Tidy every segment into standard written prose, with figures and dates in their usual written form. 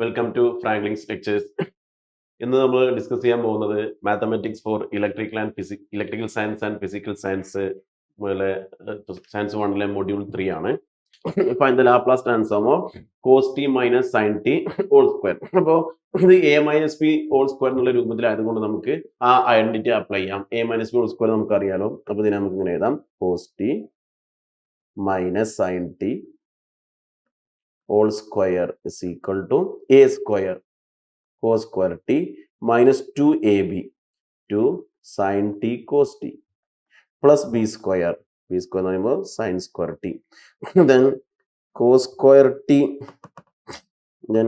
Welcome to Franklin's lectures. ഇന്ന് നമ്മൾ discuss ചെയ്യാൻ പോകുന്നത് mathematics for electrical science and physical science മുതലെ സയൻസ് 1 മൊഡ്യൂൾ 3 ആണ്. Find the Laplace transform of cos t minus sine t whole square. അപ്പോൾ ഇത് a minus b whole square എന്നുള്ള രൂപത്തിലായതുകൊണ്ട് നമുക്ക് ആ ഐഡന്റിറ്റി അപ്ലൈ ചെയ്യാം. A minus b whole square നമുക്ക് അറിയാലോ. അപ്പോൾ ഇതിനെ നമുക്ക് ഇങ്ങനെ എഴുതാം: cos t minus sine t whole square is equal to a square cos square t minus 2ab 2 sin t cos t plus b square എന്ന് പറയുമ്പോൾ sin square t then cos square t then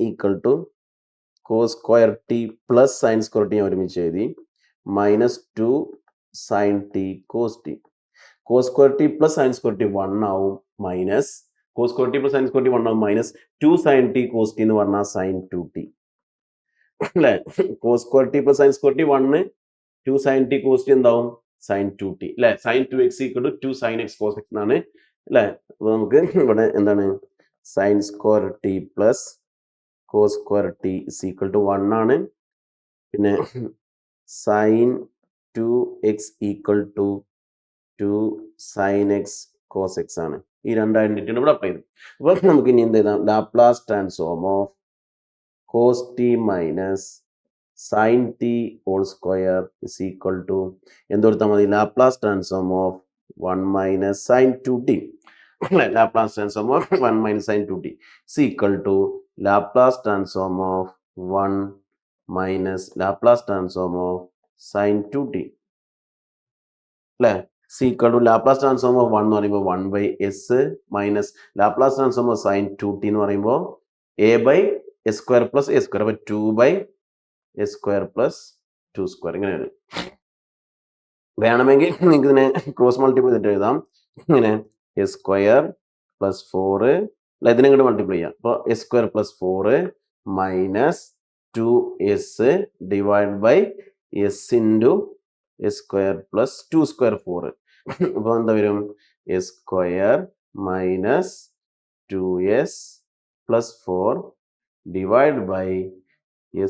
equal to cos square t plus sin square t ഒരുമിച്ച് എഴുതി minus 2 sin t cos t cos square t plus sin square t 1 ആവും minus cos square t plus sin square t 1 ആവും minus 2 sin t cos t എന്ന് പറഞ്ഞാൽ sin 2t അല്ലേ. cos square t plus sin square t 1 2 sin t cos t എന്താവും sin 2t അല്ലേ. sin 2x equal to 2 sin x cos x എന്നാണ് അല്ലേ. അപ്പോൾ നമുക്ക് ഇവിടെ എന്താണ് sin square t plus cos square t is equal to 1 ആണ്. പിന്നെ sin 2x equal to 2 sin x cos x ആണ്. ഈ രണ്ട് ഐഡന്റിറ്റിയാണ് ഇവിടെ അപ്ലൈ ചെയ്തത്. അപ്പോൾ നമുക്ക് ഇനി എന്ത് ചെയ്താം, Laplace transform of cos t minus sine t whole square is equal to എന്ത് കൊടുത്താൽ മതി, Laplace transform of 1 minus sine 2t അല്ലേ. Laplace transform of 1 minus sine 2t is equal to Laplace transform of 1 minus Laplace transform of sine 2t അല്ലേ. equal to Laplace transform of 1 എന്ന് പറയുമ്പോൾ 1/s minus Laplace transform of sine 2t എന്ന് പറയുമ്പോൾ a/s square plus a square. അപ്പോൾ 2/s square plus 2 square ഇങ്ങനെയാണ്. വേണമെങ്കിൽ നിങ്ങൾക്ക് ഇതിനെ ക്രോസ് മൾട്ടിപ്ലൈ ചെയ്തിട്ട് എഴുതാം. ഇങ്ങനെ s സ്ക്വയർ പ്ലസ് 4 അല്ല, ഇതിനെ ഇങ്ങോട്ട് മൾട്ടിപ്ലൈ ചെയ്യാം. അപ്പോൾ s square plus 4 minus 2s divide by s into s square plus 2 square 4. അപ്പോൾ എന്താ വരും, s square minus 2s plus 4 divide by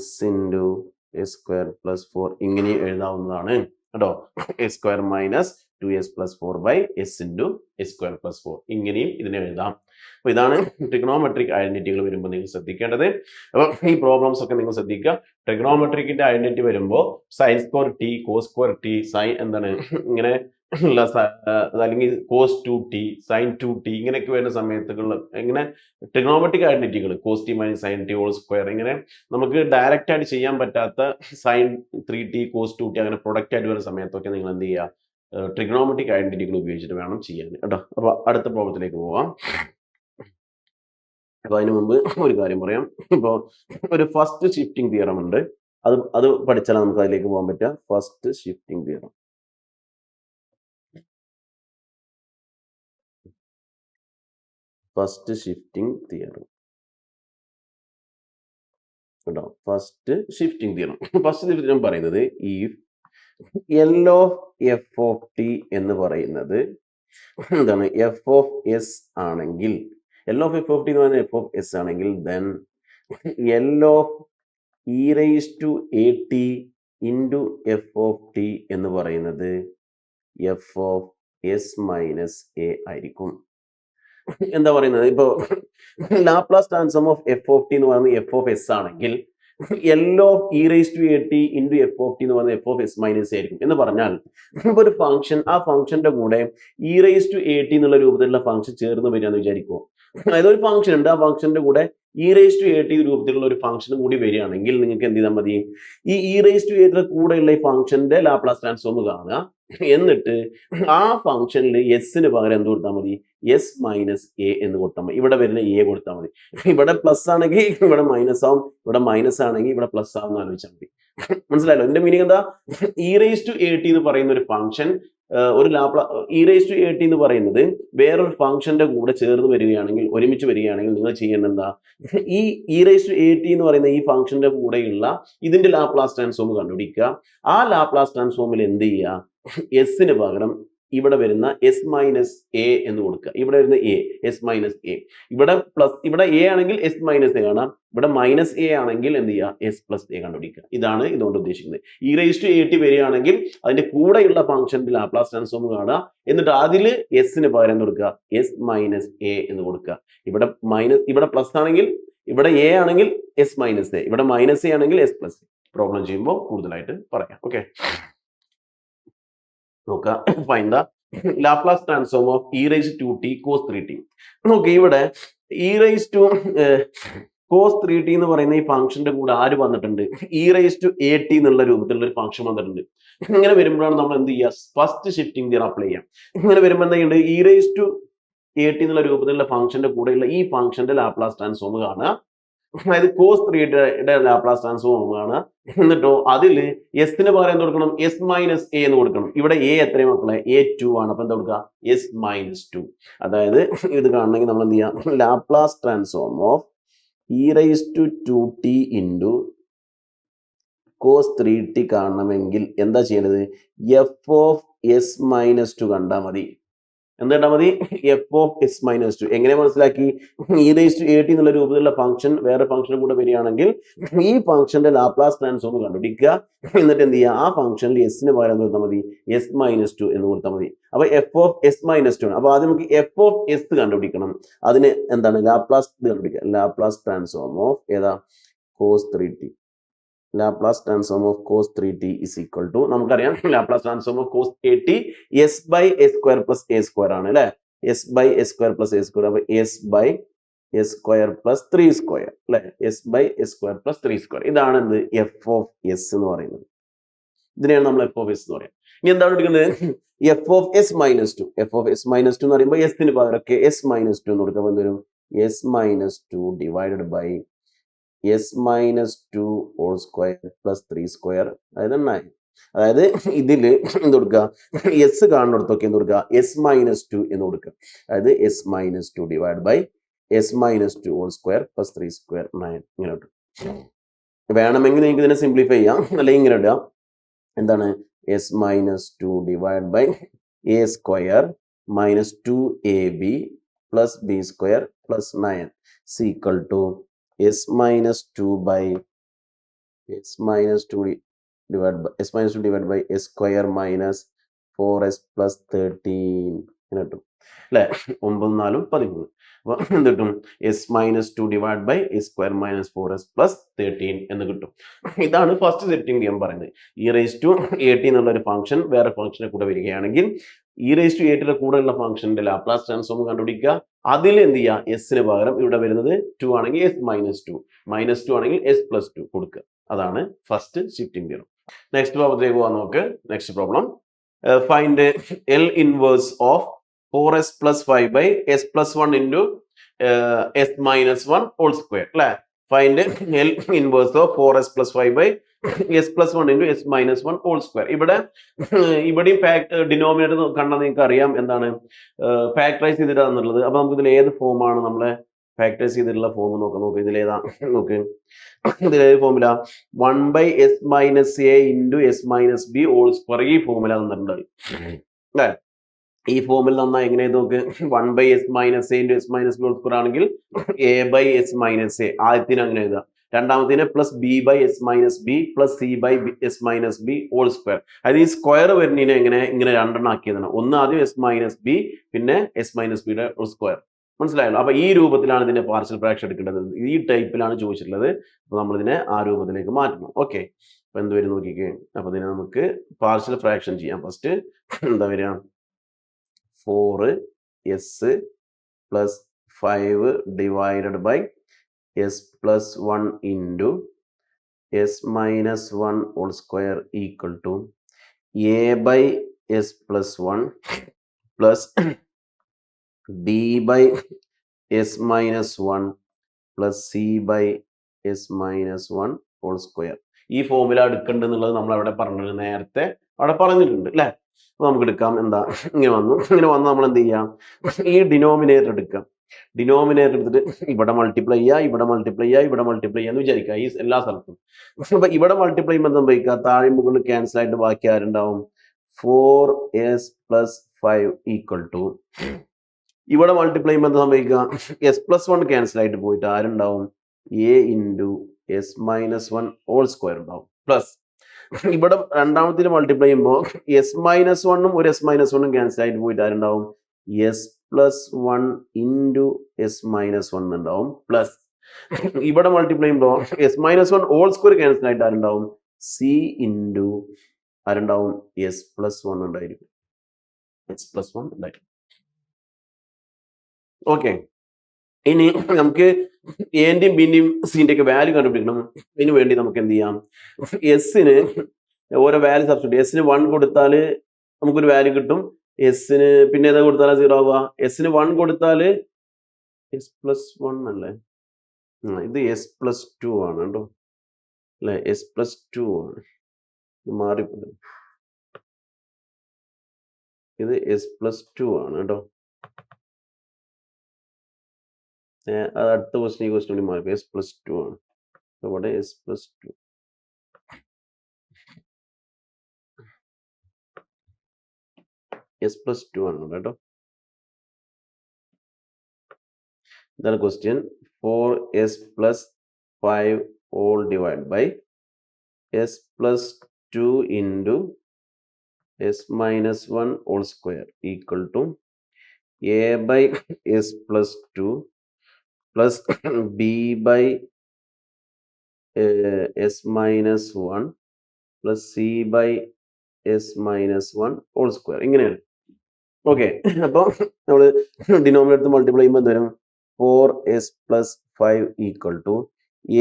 s into s square plus 4 ഇങ്ങനെ എഴുതാവുന്നതാണ് കേട്ടോ. s square minus 2s plus 4 by s into s square plus 4 ഇങ്ങനെയും ഇതിനെ എഴുതാം. അപ്പോൾ ഇതാണ് ട്രിഗണോമെട്രിക് ഐഡന്റിറ്റികൾ വരുമ്പോൾ നിങ്ങൾ ശ്രദ്ധിക്കേണ്ടത്. അപ്പോൾ ഈ പ്രോബ്ലംസ് ഒക്കെ നിങ്ങൾ ശ്രദ്ധിക്കുക. ട്രിഗണോമെട്രിക്കിന്റെ ഐഡന്റിറ്റി വരുമ്പോൾ sine square t cos square t sine എന്താണ് ഇങ്ങനെ ഉള്ള അല്ലെങ്കിൽ കോസ് 2t സൈൻ 2t ഇങ്ങനെയൊക്കെ വരുന്ന സമയത്തുകൾ ഇങ്ങനെ ട്രിഗണോമെട്രിക് ഐഡന്റിറ്റികൾ cos t minus sine t whole square ഇങ്ങനെ നമുക്ക് ഡയറക്റ്റ് ആയിട്ട് ചെയ്യാൻ പറ്റാത്ത സൈൻ 3t കോസ് 2t അങ്ങനെ പ്രൊഡക്റ്റ് ആയിട്ട് വരുന്ന സമയത്തൊക്കെ നിങ്ങൾ എന്ത് ചെയ്യുക, ട്രിഗണോമെട്രിക് ഐഡന്റിറ്റികൾ ഉപയോഗിച്ചിട്ട് വേണം ചെയ്യാൻ കേട്ടോ. അപ്പോൾ അടുത്ത പ്രോബ്ലത്തിലേക്ക് പോവാം. അപ്പോൾ അതിന് മുമ്പ് ഒരു കാര്യം പറയാം. ഇപ്പോൾ ഒരു ഫസ്റ്റ് ഷിഫ്റ്റിംഗ് തിയറം ഉണ്ട്. അത് പഠിച്ചാൽ നമുക്ക് അതിലേക്ക് പോകാൻ പറ്റുക. ഫസ്റ്റ് ഷിഫ്റ്റിംഗ് തിയറം കേട്ടോ. ഫസ്റ്റ് ഷിഫ്റ്റിംഗ് തിയറം പറയുന്നത് if L of f of t എന്ന് പറയുന്നത് എന്താണ്, f of s ആണെങ്കിൽ, L of f of t എന്ന് പറയുന്നത് f of s ആണെങ്കിൽ then L of e raised to at into f of t എന്ന് പറയുന്നത് f of s minus a ആയിരിക്കും. എന്താ പറയുന്നത്, ഇപ്പോൾ Laplace transform of f of t എന്ന് പറയുന്നത് f of s ആണെങ്കിൽ L of e raised to at into f of t എന്ന് പറയുന്നത് f of s minus a ആയിരിക്കും. എന്ന് പറഞ്ഞാൽ ഇപ്പോൾ ഒരു ഫംഗ്ഷൻ, ആ ഫംഗ്ഷന്റെ കൂടെ e raised to at എന്നുള്ള രൂപത്തിലുള്ള ഫംഗ്ഷൻ ചേർന്ന് വരികയെന്ന് വിചാരിക്കുമോ. അതായത് ഒരു ഫംഗ്ഷൻ ഉണ്ട്, ആ ഫംഗ്ഷന്റെ കൂടെ e raised to at രൂപത്തിലുള്ള ഒരു ഫംഗ്ഷനും കൂടി വരികയാണെങ്കിൽ നിങ്ങൾക്ക് എന്ത് ചെയ്താൽ മതി, ഈ e raised to at കൂടെയുള്ള ഈ ഫംഗ്ഷന്റെ ലാപ്ലാസ് ട്രാൻസ്ഫോം കാണുക. എന്നിട്ട് ആ ഫംഗ്ഷനിൽ എസിന് പകരം എന്ത് കൊടുത്താൽ മതി, എസ് മൈനസ് എ എന്ന് കൊടുത്താൽ മതി. ഇവിടെ വരുന്ന എ കൊടുത്താൽ മതി. ഇവിടെ പ്ലസ് ആണെങ്കിൽ ഇവിടെ മൈനസ് ആവും, ഇവിടെ മൈനസ് ആണെങ്കിൽ ഇവിടെ പ്ലസ് ആവും ആലോചിച്ചാൽ മതി. മനസ്സിലായല്ലോ ഇതിന്റെ മീനിങ് എന്താ. E raise to a t എന്ന് പറയുന്ന ഒരു ഫംഗ്ഷൻ, ഒരു e raise to a t എന്ന് പറയുന്നത് വേറൊരു ഫംഗ്ഷന്റെ കൂടെ ചേർന്ന് വരികയാണെങ്കിൽ, ഒരുമിച്ച് വരികയാണെങ്കിൽ നിങ്ങൾ ചെയ്യേണ്ടത് എന്താ, ഈ e raise to a t എന്ന് പറയുന്ന ഈ ഫംഗ്ഷന്റെ കൂടെയുള്ള ഇതിന്റെ ലാപ്ലാസ് ട്രാൻസ്ഫോം കണ്ടുപിടിക്കുക. ആ ലാപ്ലാസ് ട്രാൻസ്ഫോമിൽ എന്ത് ചെയ്യുക, എസിന് പകരം ഇവിടെ വരുന്ന എസ് മൈനസ് എ എന്ന് കൊടുക്കുക. ഇവിടെ വരുന്ന എ എസ് മൈനസ് എ, ഇവിടെ പ്ലസ്, ഇവിടെ എ ആണെങ്കിൽ എസ് മൈനസ് എ കാണാം, ഇവിടെ മൈനസ് എ ആണെങ്കിൽ എന്ത് ചെയ്യുക, എസ് പ്ലസ് എ കണ്ടുപിടിക്കുക. ഇതാണ് ഇതുകൊണ്ട് ഉദ്ദേശിക്കുന്നത്. E raise to a t വരികയാണെങ്കിൽ അതിന്റെ കൂടെയുള്ള ഫംഗ്ഷന്റെ ലാപ്ലാസ് ട്രാൻസ്ഫോം കാണുക, എന്നിട്ട് അതിൽ എസിന് പകരം കൊടുക്കുക എസ് മൈനസ് എ എന്ന് കൊടുക്കുക. ഇവിടെ മൈനസ്, ഇവിടെ പ്ലസ് ആണെങ്കിൽ, ഇവിടെ എ ആണെങ്കിൽ എസ് മൈനസ് എ, ഇവിടെ മൈനസ് എ ആണെങ്കിൽ എസ് പ്ലസ് എ. പ്രോബ്ലം ചെയ്യുമ്പോൾ കൂടുതലായിട്ട് പറയാം. ഓക്കെ, നോക്കുക. Find the Laplace transform of e raise to t cos 3t. നോക്കുക, ഇവിടെ E raise to cos 3t എന്ന് പറയുന്ന ഈ ഫംഗ്ഷന്റെ കൂടെ ആര് വന്നിട്ടുണ്ട്, e raise to a t എന്നുള്ള രൂപത്തിലുള്ള ഒരു ഫംഗ്ഷൻ വന്നിട്ടുണ്ട്. ഇങ്ങനെ വരുമ്പോഴാണ് നമ്മൾ എന്ത് ചെയ്യുക, ഫസ്റ്റ് ഷിഫ്റ്റിംഗ് തിയറം അപ്ലൈ ചെയ്യാം. ഇങ്ങനെ വരുമ്പോൾ എന്തെങ്കിലും e raise to a t എന്നുള്ള രൂപത്തിലുള്ള ഫംഗ്ഷന്റെ കൂടെയുള്ള ഈ ഫംഗ്ഷന്റെ ലാപ്ലാസ് ട്രാൻസ്ഫോം കാണുക, അതായത് കോസ് 3യുടെ ലാപ്ലാസ് ട്രാൻസ്ഫോം കാണുക. എന്നിട്ടോ അതിൽ എസിന് പകരം എന്ത് കൊടുക്കണം, എസ് മൈനസ് എ എന്ന് കൊടുക്കണം. ഇവിടെ എ എത്രയും മക്കളെ, എ 2 ആണ്. അപ്പൊ എന്താ കൊടുക്കുക, എസ് മൈനസ് 2. അതായത് ഇത് കാണണമെങ്കിൽ നമ്മൾ എന്ത് ചെയ്യാം, Laplace transform of e raise to 2t into cos 3t കാണണമെങ്കിൽ എന്താ ചെയ്യേണ്ടത്, എഫ് ഓഫ് എസ് മൈനസ് 2 കണ്ടാൽ മതി. എന്താ മതി, എഫ് ഓഫ് എസ് മൈനസ് 2. എങ്ങനെ മനസ്സിലാക്കി, e raise to a t എന്നുള്ള രൂപത്തിലുള്ള ഫംഗ്ഷൻ വേറെ ഫംഗ്ഷനും കൂടെ വരികയാണെങ്കിൽ ഈ ഫംഗ്ഷന്റെ ലാപ്ലാസ് ട്രാൻസ്ഫോം കണ്ടുപിടിക്കുക. എന്നിട്ട് എന്ത് ചെയ്യുക, ആ ഫംഗ്ഷനിൽ എസിന് പകരം കൊടുത്താൽ മതി, എസ് മൈനസ് 2 എന്ന് കൊടുത്താൽ മതി. അപ്പൊ എഫ് ഓഫ് എസ് മൈനസ് 2 ആണ്. അപ്പൊ ആദ്യം നമുക്ക് എഫ് ഓഫ് എസ് കണ്ടുപിടിക്കണം. അതിന് എന്താണ് ലാപ്ലാസ് കണ്ടുപിടിക്കുക, ലാപ്ലാസ് ട്രാൻസ്ഫോം ഓഫ് ഏതാ, cos 3t. Laplace transform of cos 3t is equal to, നമുക്കറിയാം Laplace transform of cos 8t s by s square plus a square ആണ് അല്ലെ, s by s square plus a square. അപ്പൊ s by s square plus 3 square അല്ലെ, s by s square plus 3 square. ഇതാണ് എന്ത്, F of S എന്ന് പറയുന്നത്. ഇതിനെയാണ് നമ്മൾ എഫ് ഓഫ് എസ് എന്ന് പറയാം. ഇനി എന്താണ് എടുക്കുന്നത്, F of s minus 2. F of s minus 2 എന്ന് പറയുമ്പോൾ എസിന് പകരമൊക്കെ എസ് മൈനസ് 2 എന്ന് കൊടുക്കുമ്പോൾ എന്ത് വരും, s minus 2 divided by s minus 2 whole square plus 3 square, അതായത് 9. അതായത് ഇതില് എന്ത് കൊടുക്കുക, എസ് കാണുന്നിടത്തൊക്കെ എന്ത് കൊടുക്കുക, എസ് മൈനസ് 2 എന്ന് കൊടുക്കുക. അതായത് s minus 2 divide by s minus 2 whole square plus 3 square 9. ഇങ്ങനെ കിട്ടും. വേണമെങ്കിൽ നിങ്ങൾക്ക് ഇതിനെ സിംപ്ലിഫൈ ചെയ്യാം, അല്ലെങ്കിൽ ഇങ്ങനെ ഇടാം. എന്താണ്, s minus 2 divide by a square minus 2ab plus b square plus 9 equal to s minus 2 by s minus 2 divided by s square minus 4s plus 13 എന്ന് കിട്ടും അല്ലെ. 9 4 13. അപ്പൊ എന്ത് കിട്ടും, s minus 2 divided by s square minus 4s plus 13 എന്ന് കിട്ടും. ഇതാണ് first setting ഞാൻ പറയുന്നത്. E raise to a t എന്നുള്ള ഒരു ഫംഗ്ഷൻ വേറെ ഫംഗ്ഷനെ കൂടെ വരികയാണെങ്കിൽ ഇ റൈസ് ടു എ ടിയുടെ കൂടെയുള്ള ഫംഗ്ഷന്റെ ലാപ്ലാസ് ട്രാൻസ്ഫോം കണ്ടുപിടിക്കുക. അതിൽ എന്ത് ചെയ്യുക, എസിന് പകരം ഇവിടെ വരുന്നത് 2 ആണെങ്കിൽ എസ് മൈനസ് 2, മൈനസ് 2 ആണെങ്കിൽ എസ് പ്ലസ് 2 കൊടുക്കുക. അതാണ് ഫസ്റ്റ് ഷിഫ്റ്റിംഗ് തിയറം. നെക്സ്റ്റ് പ്രോബ്ലത്തിലേക്ക് പോകാൻ നോക്ക്. Next problem, find L inverse of 4s plus 5 by s plus 1 into s minus 1 whole square അല്ലെ. Find L inverse of 4s plus 5 by s plus 1 into s minus 1 whole square. ഇവിടെയും denominator കണ്ടാൽ നിങ്ങൾക്ക് അറിയാം എന്താണ് factorise ചെയ്തിട്ടാന്നുള്ളത്. അപ്പൊ നമുക്ക് ഇതിൽ ഏത് ഫോമാണ് നമ്മളെ ഫാക്ടറൈസ് ചെയ്തിട്ടുള്ള ഫോം നോക്ക്. ഇതിലേതാ നോക്ക്, ഇതിലേത് ഫോമില, 1 by s minus a into s minus b whole square. ഈ ഫോമില തന്നിട്ടുണ്ട് അല്ലേ. ഈ ഫോമിൽ നന്നായി എങ്ങനെ നോക്ക്, 1 by s minus a into s minus b whole square ആണെങ്കിൽ a by s minus a ആദ്യത്തിന് അങ്ങനെ എഴുതാം. രണ്ടാമത്തേന് plus b by s minus b plus c by s minus b whole square. അതായത് ഈ സ്ക്വയർ വരുന്നതിനെ ഇങ്ങനെ രണ്ടെണ്ണം ആക്കിയതാണ്. ഒന്ന് ആദ്യം എസ് മൈനസ് ബി, പിന്നെ എസ് മൈനസ് ബിയുടെ സ്ക്വയർ. മനസ്സിലായല്ലോ. അപ്പൊ ഈ രൂപത്തിലാണ് ഇതിന്റെ പാർഷ്യൽ ഫ്രാക്ഷൻ എടുക്കേണ്ടത്. ഈ ടൈപ്പിലാണ് ചോദിച്ചിട്ടുള്ളത്. അപ്പൊ നമ്മളിതിനെ ആ രൂപത്തിലേക്ക് മാറ്റണം. ഓക്കെ, അപ്പൊ എന്ത് വരും നോക്കിക്കേ. അപ്പൊ ഇതിനെ നമുക്ക് പാർഷ്യൽ ഫ്രാക്ഷൻ ചെയ്യാം. ഫസ്റ്റ് എന്താ വരിക, 4s plus 5 divided by s plus 1 into s minus 1 whole square equal to a by s plus 1 plus b by s minus 1 plus c by s minus 1 whole square. ഈ formula എടുക്കേണ്ടതെന്നുള്ളത് നമ്മൾ അവിടെ നേരത്തെ അവിടെ പറഞ്ഞിട്ടുണ്ട് അല്ലേ. അപ്പൊ നമുക്ക് എടുക്കാം. എന്താ, ഇങ്ങനെ വന്ന് നമ്മൾ എന്ത് ചെയ്യാം, ഈ ഡിനോമിനേറ്റർ എടുക്കാം. ഡിനോമിനേറ്റർ എടുത്തിട്ട് ഇവിടെ മൾട്ടിപ്ലൈ ചെയ്യുക, ഇവിടെ മൾട്ടിപ്ലൈ ചെയ്യുക, ഇവിടെ മൾട്ടിപ്ലൈ ചെയ്യാന്ന് വിചാരിക്കുക ഈ എല്ലാ സ്ഥലത്തും. അപ്പൊ ഇവിടെ മൾട്ടിപ്ലൈ ചെയ്യുമ്പോൾ സംഭവിക്കുക, താഴെ മുകളിൽ ക്യാൻസൽ ആയിട്ട് ബാക്കി ആരുണ്ടാവും, 4s plus 5 equal to ഇവിടെ മൾട്ടിപ്ലൈ ചെയ്യുമ്പോൾ എന്താ സംഭവിക്കുക? എസ് പ്ലസ് വൺ ക്യാൻസൽ ആയിട്ട് പോയിട്ട് ആരുണ്ടാവും? A into s minus one whole square ഉണ്ടാവും. പ്ലസ് ഇവിടെ രണ്ടാമത്തിൽ മൾട്ടിപ്ലൈ ചെയ്യുമ്പോൾ എസ് മൈനസ് വണ്ണും ഒരു എസ് മൈനസ് വണ്ണും ക്യാൻസൽ ആയിട്ട് പോയിട്ട് ആരുണ്ടാവും? S plus one into s minus one ഉണ്ടാവും. പ്ലസ് ഇവിടെ മൾട്ടിപ്ലൈ ചെയ്യുമ്പോൾ s minus one whole square cancel ആയിട്ട് ആരുണ്ടാവും? സി ഇൻറ്റു ആരുണ്ടാവും? എസ് പ്ലസ് വൺ ഉണ്ടായിരിക്കും. എസ് പ്ലസ് വൺ ഉണ്ടായിരിക്കും. ഓക്കെ, ഇനി നമുക്ക് എൻ്റെയും ബിൻ്റെയും സിൻ്റെ ഒക്കെ വാല്യൂ കണ്ടുപിടിക്കണം. ഇതിനു വേണ്ടി നമുക്ക് എന്ത് ചെയ്യാം? എസിന് ഓരോ വാല്യൂ സബ്സ്റ്റിറ്റ്യൂട്ട്. എസിന് 1 കൊടുത്താൽ നമുക്കൊരു വാല്യൂ കിട്ടും. എസിന് പിന്നെ ഏതാ കൊടുത്താൽ 0 ആവുക? എസിന് 1 കൊടുത്താൽ എസ് പ്ലസ് 1 അല്ലേ? ഇത് എസ് പ്ലസ് 2 ആണ് കേട്ടോ, അല്ലെ? എസ് പ്ലസ് 2 ആണ്, മാറിപ്പോയി. ഇത് എസ് പ്ലസ് 2 ആണ് കേട്ടോ. അത് അടുത്ത ക്വസ്റ്റ്യൻ ഈ ക്വസ്റ്റ്യൻ കൂടി മാറി. എസ് പ്ലസ് 2 ആണ് ഇവിടെ. എസ് പ്ലസ് 2 എസ് പ്ലസ് 2 ആണ് കേട്ടോ. ഇതാണ് question. 4s plus 5 all divided by s plus 2 into s minus 1 whole square equal to a by s plus 2 plus b by s minus 1 plus c by s minus 1 whole square. ഇങ്ങനെയാണ്. Okay, അപ്പോൾ നമ്മൾ denominator multiply ചെയ്യുമ്പോൾ എന്ത് വരും? 4s plus 5 equal to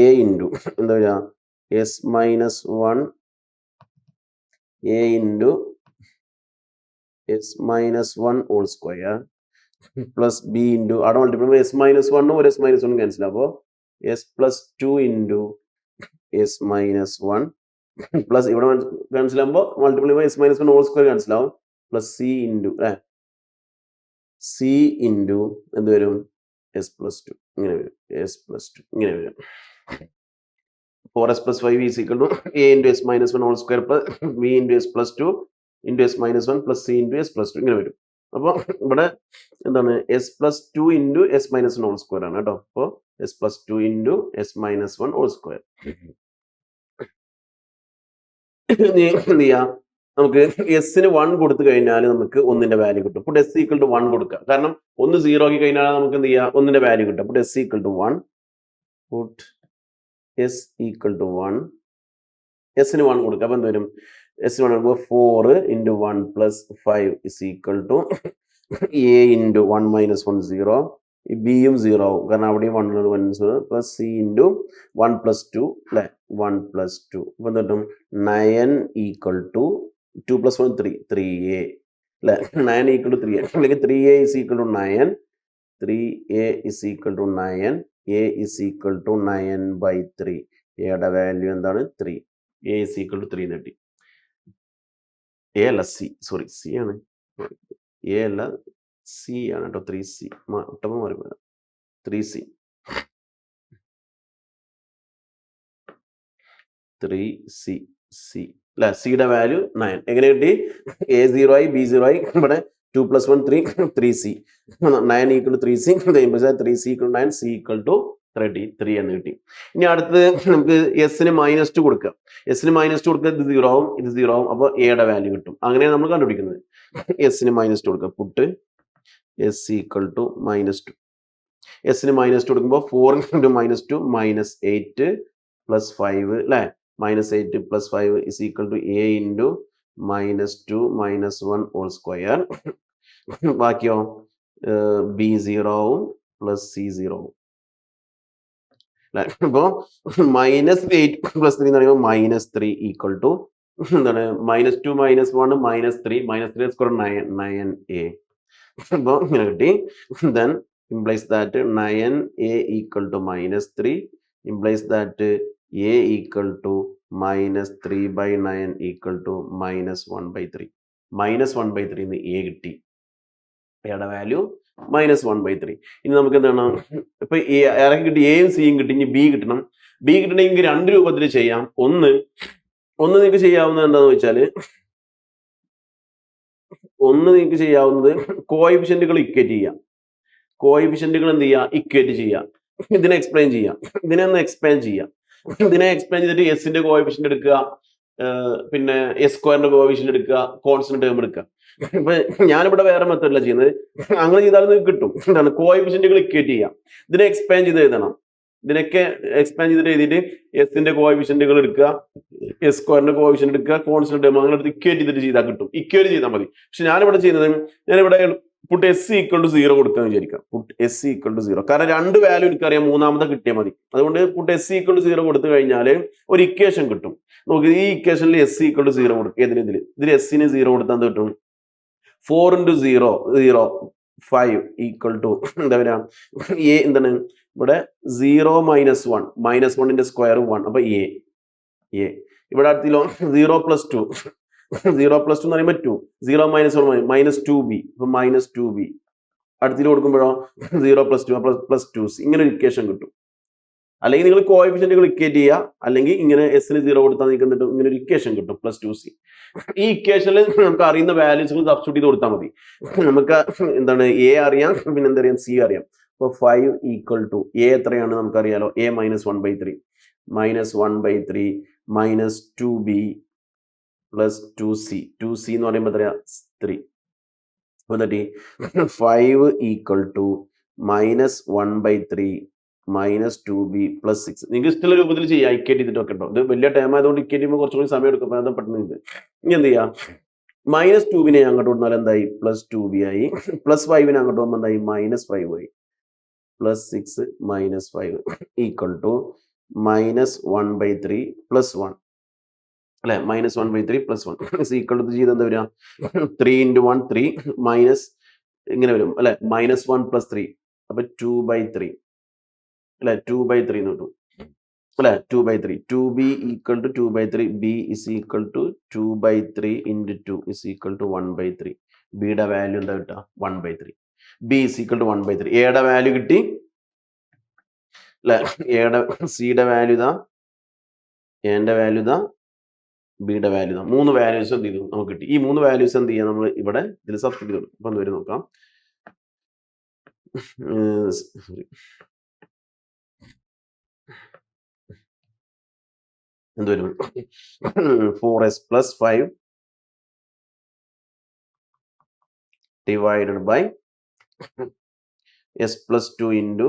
a into എന്താ വരിക? s minus 1 a into s minus 1 whole square plus b into അവിടെ multiply ചെയ്യുമ്പോൾ s minus 1 ഒരു s minus 1 ക്യാൻസൽ. അപ്പോൾ s plus 2 into s minus 1 plus ഇവിടെ ക്യാൻസൽ ആകുമ്പോൾ മൾട്ടിപ്ലൈ ചെയ്യുമ്പോൾ s minus 1 whole square cancel ആവും. പ്ലസ് c into എന്ത് വരും? s plus 2 ഇങ്ങനെ വരും. s plus 2 ഇങ്ങനെ വരും. 4s plus 5 is equal to a into s minus 1 whole square plus b into s plus 2 into s minus 1 plus c into s plus 2 ഇങ്ങനെ വരും. അപ്പോൾ ഇവിടെ എന്താണ്? s plus 2 into s minus 1 whole square ആണ് കേട്ടോ. അപ്പോൾ s plus 2 into s minus 1 whole square. എന്ത് ചെയ്യാം? നമുക്ക് എസിന് 1 കൊടുത്തു കഴിഞ്ഞാൽ നമുക്ക് 1ന്റെ വാല്യൂ കിട്ടും. അപ്പോൾ എസ് ഈക്വൽ ടു 1 കൊടുക്കുക. കാരണം 1 0 ആക്കി കഴിഞ്ഞാൽ നമുക്ക് എന്ത് ചെയ്യാം? 1ന്റെ വാല്യൂ കിട്ടും. അപ്പോൾ s equal to 1. Put s equal to 1. എസിന് 1 കൊടുക്കുക. അപ്പോൾ എന്ത് വരും? എസിന് 1 കൊടുക്കുമ്പോൾ 4 into 1 plus 5 is equal to a into 1 minus 1 0. ബിയും 0 ആവും, കാരണം അവിടെയും 1 പ്ലസ് സി ഇൻറ്റു 1 plus 2 അല്ലേ? 1 plus 2. അപ്പോൾ എന്ത് കിട്ടും? 9 equal to 2 plus 1 3 3a അല്ലേ? 9 equal to 3a അല്ലെങ്കിൽ 3a is equal to 9. 3a is equal to 9. a is equal to 9 by 3. എയുടെ വാല്യൂ എന്താണ്? 3. a is equal to 3 കിട്ടി. എ അല്ല സി, സോറി സി ആണ്. എ അല്ല സി ആണ് കേട്ടോ. 3c ഒട്ടപ്പം മാറിപ്പോയത്. 3c 3c സി അല്ല. സിയുടെ വാല്യൂ 9. എങ്ങനെ കിട്ടി? a 0 ആയി, b 0 ആയി. ഇവിടെ 2 plus 1 3 3c. 9 equal to 3c. 3c equal to 9, c equal to 3 എന്ന് കിട്ടി. ഇനി അടുത്ത് നമുക്ക് എസിന് -2 കൊടുക്കുക. എസിന് -2 കൊടുക്കുക. ഇത് 0 ആവും, ഇത് 0 ആവും. അപ്പോൾ എയുടെ വാല്യൂ കിട്ടും. അങ്ങനെയാണ് നമ്മൾ കണ്ടുപിടിക്കുന്നത്. എസിന് -2 കൊടുക്കുക. Puttu s equal to -2. എസിന് -2 കൊടുക്കുമ്പോൾ 4 into -2 -8 plus 5 അല്ലേ? -8 plus 5 is equal to a into -2 minus 1 whole square. ബാക്കിയോ b 0 ആവും പ്ലസ് c 0 ആവും. അപ്പോൾ -8 plus 3 എന്ന് പറയുമ്പോൾ -3 equal to എന്താണ്? -2 minus 1 -3 -3 സ്ക്വയർ 9a. അപ്പോൾ ഇങ്ങനെ കിട്ടി. then implies that 9a equal to -3 implies that a equal to -3 by 9 equal to -1 by 3. -1 by 3 എന്ന് a കിട്ടി. എയുടെ വാല്യൂ -1 by 3. ഇനി നമുക്ക് എന്താണ്? ഇപ്പൊ ആരൊക്കെ കിട്ടി? എയും സിയും കിട്ടി. ഇനി ബി കിട്ടണം. ബി കിട്ടണമെങ്കിൽ 2 രൂപത്തിൽ ചെയ്യാം. ഒന്ന് നിങ്ങൾക്ക് ചെയ്യാവുന്നത് എന്താണെന്ന് വെച്ചാൽ ഒന്ന് നിങ്ങൾക്ക് ചെയ്യാവുന്നത് കോഎഫിഷ്യന്റുകൾ ഇക്വേറ്റ് ചെയ്യാം. കോഎഫിഷ്യന്റുകൾ എന്ത് ചെയ്യുക? ഇക്വേറ്റ് ചെയ്യാം. ഇതിനെ എക്സ്പ്ലെയിൻ ചെയ്യാം. ഇതിനെ ഒന്ന് എക്സ്പാൻഡ് ചെയ്യാം. ഇതിനെ എക്സ്പാൻഡ് ചെയ്തിട്ട് എസിന്റെ കോഎഫിഷ്യന്റ് എടുക്കുക, പിന്നെ എസ് സ്ക്വയറിന്റെ കോഎഫിഷ്യന്റ് എടുക്കുക, കോൺസ്റ്റന്റ് ടേം എടുക്കുക. ഇപ്പൊ ഞാനിവിടെ വേറെ മെത്തേഡിലാണ് ചെയ്യുന്നത്. അങ്ങനെ ചെയ്താൽ നിങ്ങൾക്ക് കിട്ടും. എന്താണ്? കോഎഫിഷ്യന്റുകൾ ഇക്വേറ്റ് ചെയ്യാം. ഇതിനെ എക്സ്പാൻഡ് ചെയ്ത് എഴുതണം. ഇതിനൊക്കെ എക്സ്പാൻഡ് ചെയ്തിട്ട് എഴുതിയിട്ട് എസിന്റെ കോഎഫിഷ്യന്റുകൾ എടുക്കുക, എസ് സ്ക്വയറിന്റെ കോഎഫിഷ്യന്റ് എടുക്കുക, കോൺസ്റ്റന്റ് ടേം അങ്ങനെ എടുത്ത് ഇക്വേറ്റ് ചെയ്തിട്ട് ചെയ്താൽ കിട്ടും. ഇക്വേറ്റ് ചെയ്താൽ മതി. പക്ഷെ ഞാനിവിടെ ചെയ്യുന്നത്, ഞാനിവിടെ പുട്ട് എസ് ഈക്വൽ ടു 0 കൊടുക്കാന്ന് വിചാരിക്കാം. പുട്ട് എസ് ഈക്വൽ ടു 0, കാരണം രണ്ട് വാല്യൂ എനിക്കറിയാം, മൂന്നാമത്തെ കിട്ടിയാൽ മതി. അതുകൊണ്ട് പുട്ട് എസ് ഈക്വൽ ടു 0 കൊടുത്തു കഴിഞ്ഞാൽ ഒരു ഇക്വേഷൻ കിട്ടും. നോക്കി, ഈ ഇക്വേഷനിൽ എസ് ഈക്വൽ ടു 0 കൊടുക്കും. ഇതിൽ എസ്സിന് 0 കൊടുത്താൽ എന്ത് കിട്ടും? 4 into 0, 0, 5 ഈക്വൽ ടു എന്താ പറയുക? എ എന്താണ് ഇവിടെ? 0 minus 1, -1ന്റെ സ്ക്വയർ 1, അപ്പൊ എ. ഇവിടെ അടുത്തിലോ 0 plus 2, 0 plus 2 എന്ന് പറയുമ്പോൾ 2, 0 minus 1 minus 2b, അപ്പൊ -2b. അടുത്തിൽ കൊടുക്കുമ്പോഴോ 0 plus 2 plus 2c. ഇങ്ങനെ ഒരു ഇക്വേഷൻ കിട്ടും. അല്ലെങ്കിൽ നിങ്ങൾ കോഎഫിഷ്യന്റുകൾ ഇക്വേറ്റ് ചെയ്യുക, അല്ലെങ്കിൽ ഇങ്ങനെ എസിന് 0 കൊടുത്താൽ നിൽക്കുന്നുണ്ട്, ഇങ്ങനെ ഒരു ഇക്വേഷൻ കിട്ടും, +2c. ഈ ഇക്വേഷനിൽ നമുക്ക് അറിയുന്ന വാല്യൂസുകൾ സബ്സ്റ്റിറ്റ്യൂട്ട് ചെയ്ത് കൊടുത്താൽ മതി. നമുക്ക് എന്താണ്? എ അറിയാം, പിന്നെ എന്താ അറിയാം? സി അറിയാം. അപ്പോൾ 5 ഈക്വൽ ടു എ എത്രയാണ് നമുക്കറിയാലോ? a -1/3, -1/3 -2b plus 2c. 2c എന്ന് പറയുമ്പോൾ എത്രയാ? 3. അപ്പോൾ എന്നിട്ട് 5 ഈക്വൽ ടു -1/3 -2b പ്ലസ് 6. നിങ്ങൾക്ക് ഇഷ്ടമുള്ള രൂപത്തിൽ ചെയ്യാം, ഇക്വേറ്റ് ചെയ്തിട്ടൊക്കെ കേട്ടോ. ഇത് വലിയ ടൈം ആയതുകൊണ്ട് ഇക്വേറ്റ് ചെയ്യുമ്പോൾ കുറച്ചുകൂടി സമയം എടുക്കും. അത് പെട്ടെന്ന് ഇത് ഇനി എന്ത് ചെയ്യാം? -2ബിനെ അങ്ങോട്ട് കൊടുത്താൽ എന്തായി? +2b ആയി. +5നെ അങ്ങോട്ട് പോകുമ്പോൾ എന്തായി? -5 ആയി. +6 -5 ഈക്വൽ ടു -1/3 + 1 അല്ലെ? -1/3 + 1 ഇസ് ഈക്വൽ ടു ചെയ്ത് എന്താ വരിക? 3 into 1 3 മൈനസ് ഇങ്ങനെ വരും അല്ലെ? -1 + 3, അപ്പൊ 2/3 അല്ലെ? 2/3 എന്ന് കിട്ടും അല്ലെ? 2/3. 2b equal to 2/3. b is equal to 2/3 into 2 is equal to 1/3. ബിയുടെ വാല്യൂ എന്താ കിട്ടുക? 1/3. b is equal to 1/3. എയുടെ വാല്യൂ കിട്ടി അല്ലെ? എയുടെ സിയുടെ വാല്യൂ ഇതാ, എന്റെ വാല്യൂ ഇതാ, ബിയുടെ വാല്യൂ ഇതാ. 3 വാല്യൂസ് എന്ത് ചെയ്തു? നമുക്ക് കിട്ടി. ഈ 3 വാല്യൂസ് എന്ത് ചെയ്യാം? നമ്മൾ ഇവിടെ ഇതിൽ സബ്സ്റ്റിറ്റ്യൂട്ട് ചെയ്തു. അപ്പൊ എന്ത് വരും നോക്കാം. എന്ത് വരും? 4s + 5 divided by s + 2 into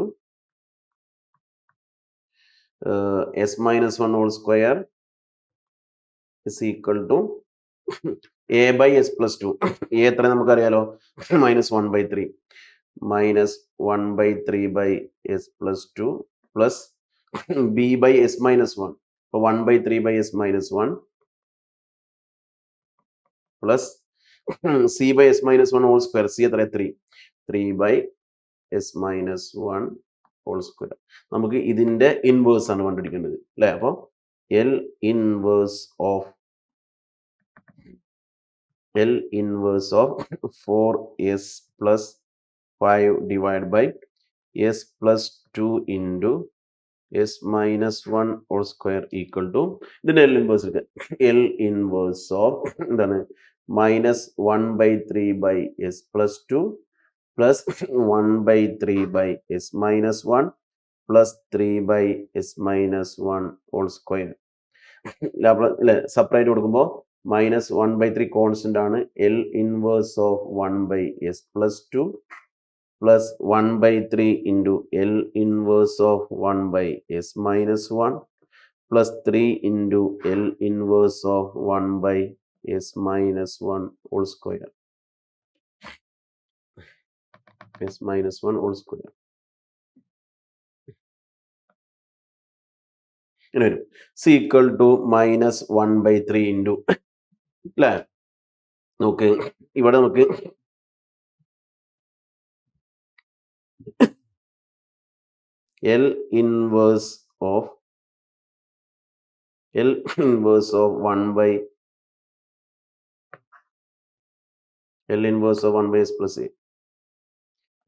s - 1 whole square is equal to a by s + 2. a എത്ര നമുക്കറിയാലോ? -1/3 -1/3 by s + 2 plus b by s - 1. അപ്പോൾ 1/3 by s - 1 plus c by s - 1 whole square. c എത്ര? 3 by s - 1 whole square. നമുക്ക് ഇതിന്റെ inverse ആണ് കണ്ടുപിടിക്കേണ്ടത് അല്ലേ? അപ്പോൾ L inverse of 4s plus 5 divided by s plus 2 into s minus 1 whole square equal to ഇതിന്റെ L inverse എടുക്കുക. L inverse of എന്താണ്? -1/3 by s plus 2 plus 1/3 by s minus 1 plus 3 by s minus 1 whole square. Separate കൊടുക്കുമ്പോൾ -1/3 constant ആണ്. L inverse of 1 by s plus 2 plus 1/3 into L inverse of 1 by s minus 1 plus 3 into L inverse of 1 by s minus 1 whole square. s minus 1 whole square. ഇങ്ങനെ വരും. c equal to -1/3 into അല്ലേ? നോക്ക് ഇവിടെ നമുക്ക് L inverse of 1 by s plus a.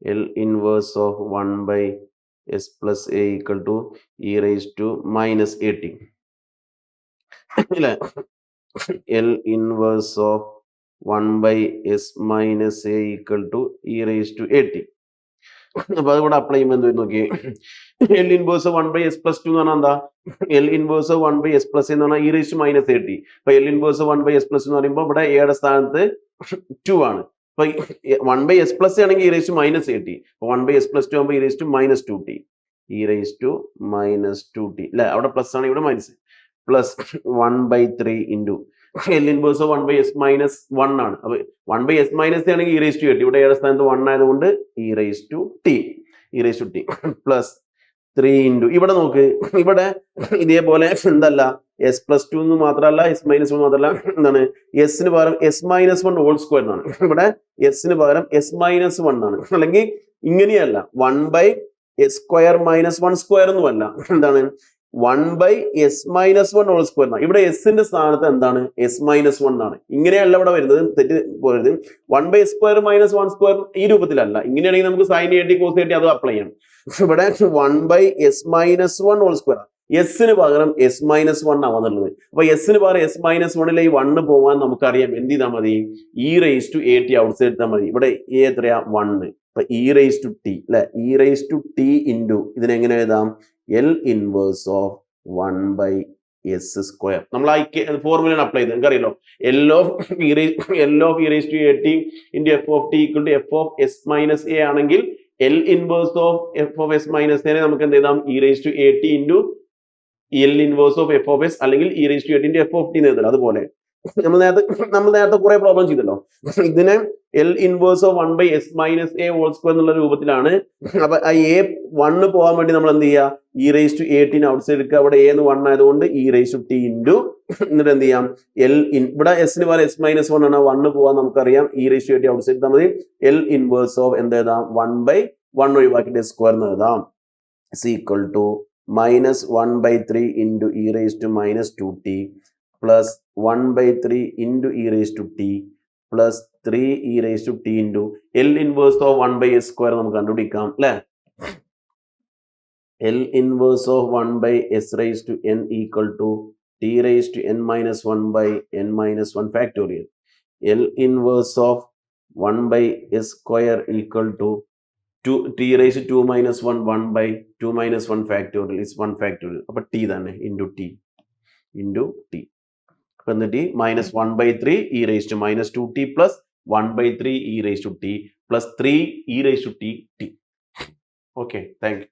L inverse of 1 by s plus a equal to e raised to -18. L inverse of 1 by s minus a equal to e raised to at. അപ്പൊ അതിവിടെ apply ചെയ്യുമ്പോൾ എന്ത് നോക്കി, L inverse 1 by s plus 2 എന്ന് പറഞ്ഞാൽ എന്താ, L inverse 1 by s plus എന്ന് പറഞ്ഞാൽ ഇ റേസ് ടു മൈനസ് 80. അപ്പൊ L inverse 1 by s plus എന്ന് പറയുമ്പോൾ ഇവിടെ എയുടെ സ്ഥാനത്ത് 2 ആണ്. അപ്പൊ 1 by s plus ആണെങ്കിൽ ഇ റേസ് ടു മൈനസ് 80. അപ്പൊ 1 by s plus 2 ആകുമ്പോൾ e raise to minus 2t, e raise to minus 2t അല്ലെ, അവിടെ പ്ലസ് ആണ് ഇവിടെ minus, plus 1 by 3 into L inverse 1 by s minus 1 ആണ്. അപ്പൊ 1 by s മൈനസ് ആണെങ്കിൽ ഇ റേസ് ടു 80, ഇവിടെ ഏടെ സ്ഥാനത്ത് 1 ആയതുകൊണ്ട് e raise to t, e raise to t plus 3 into ഇവിടെ നോക്ക്, ഇവിടെ ഇതേപോലെ എന്തല്ല എസ് പ്ലസ് 2 എന്ന് മാത്രമല്ല എസ് മൈനസ് 1 മാത്രമല്ല, എന്താണ് എസിന് പകരം എസ് മൈനസ് 1 ഹോൾ സ്ക്വയർ എന്നാണ്. ഇവിടെ എസിന് പകരം എസ് മൈനസ് 1 ആണ്. അല്ലെങ്കിൽ ഇങ്ങനെയല്ല 1 by s square minus 1 square ഒന്നുമല്ല, എന്താണ് 1 by s minus 1 whole square എന്നാണ്. ഇവിടെ എസിന്റെ സ്ഥാനത്ത് എന്താണ് എസ് മൈനസ് 1 ആണ്. ഇങ്ങനെയല്ല ഇവിടെ വരുന്നത്, തെറ്റ് പോരുത്. 1 by s square minus 1 square ഈ രൂപത്തിലല്ല. ഇങ്ങനെയാണെങ്കിൽ നമുക്ക് സൈൻ 80 കോസ് 80 അത് അപ്ലൈ ചെയ്യണം. ഇവിടെ 1 by s minus 1 whole square ആണ്. എസിന് പകരം എസ് മൈനസ് 1 ആണ് വന്നുള്ളത്. അപ്പൊ എസിന് പകരം എസ് മൈനസ് 1 ഈ 1 പോകാൻ നമുക്കറിയാം എന്ത് ചെയ്താൽ മതി, e raise to 80 outside എടുത്താൽ മതി. ഇവിടെ എ എത്രയാ 1. അപ്പൊ ഇ റേസ് ടു ടി അല്ലെ, e raise to t into ഇതിനെങ്ങനെ എഴുതാം, L inverse of 1 by s square. നമ്മൾ ഫോർമുല അപ്ലൈ ചെയ്ത് നമുക്കറിയല്ലോ, L of e raise to 80 into f of t equal to f of s minus a ആണെങ്കിൽ L inverse of f of s minus എനെ നമുക്ക് എന്ത് ചെയ്താം, E raise to 80 into L inverse of f of s അല്ലെങ്കിൽ e raise to 80 into f of t എന്ന് എഴുതല്ലോ. അതുപോലെ നമ്മൾ നേരത്തെ കുറെ പ്രോബ്ലം ചെയ്തല്ലോ, ഇതിനെ L inverse of 1 by s minus a whole square എന്നുള്ള രൂപത്തിലാണ്. അപ്പൊ ആ എ 1 പോകാൻ വേണ്ടി നമ്മൾ എന്ത് ചെയ്യുക, e raise to 80 outside എടുക്കുക. അവിടെ എന്ന് 1 ആയതുകൊണ്ട് e raise to t into എന്നിട്ട് എന്ത് ചെയ്യാം, എൽ ഇവിടെ എസിന് പോലെ എസ് മൈനസ് 1 ആണ്, 1 പോകാൻ നമുക്കറിയാം, e raise to 80 outside എടുത്താൽ മതി. എൽ ഇൻവേഴ്സ് ഓഫ് എന്ത് എഴുതാം, 1 by 1 ഒഴിവാക്കിയിട്ട് സ്ക്വയർ എന്ന് എഴുതാം, is equal to minus 1 by 3 into e raise to minus 2t plus 1 by 3 into e raise to t plus 3 e raise to t into L inverse of 1 by s square നമുക്ക് കണ്ടുപിടിക്കാം അല്ലെ. L inverse of 1 by s raise to n equal to t raise to n minus 1 by n minus 1 factorial. L inverse of 1 by s square equal to t raise to 2 minus 1 1 by 2 minus 1 factorial is 1 factorial. അപ്പൊ t തന്നെ into t into t. എന്നിട്ട് minus 1 by 3 e raise to minus 2t plus 1 by 3 e raise to t plus 3 e raise to t t. Okay, thank U.